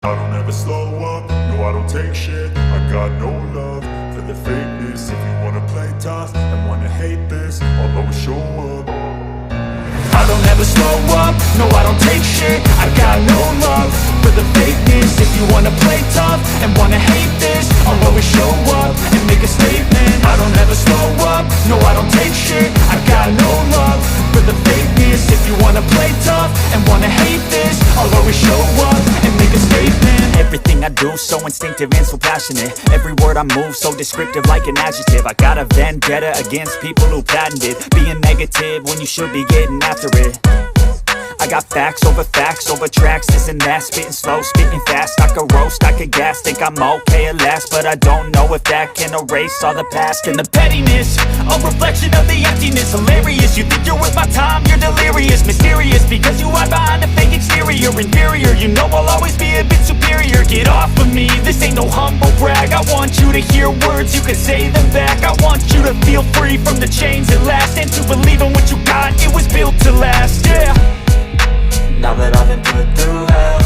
I don't ever slow up, no I don't take shit. I got no love for the fakeness. If you wanna play tough and wanna hate this, I'll always show up. I don't ever slow up, no I don't take shit. I got no love for the fakeness. If you wanna play tough and wanna hate this, I'll always show up and make a statement. I don't ever slow up, no I don't take shit. I got no love for the fakeness. If you wanna play tough and wanna hate this, I'll always show up and make a statement. Everything I do so instinctive and so passionate. Every word I move so descriptive like an adjective. I got a vendetta against people who patented being negative when you should be getting after it. I got facts over tracks, this and that. Spitting slow, spitting fast. I could roast, I could gas. Think I'm okay at last, but I don't know if that can erase all the past. And the pettiness, a reflection of the emptiness. Hilarious, you think you're worth my time, you're delirious. Mysterious, because you hide behind a fake exterior. Inferior, you know I'll always be a bit superior. Get off of me, this ain't no humble brag. I want you to hear words, you can say them back. I want you to feel free from the chains at last, and to believe in what you got, it was built to last, yeah. Now that I've been put through hell,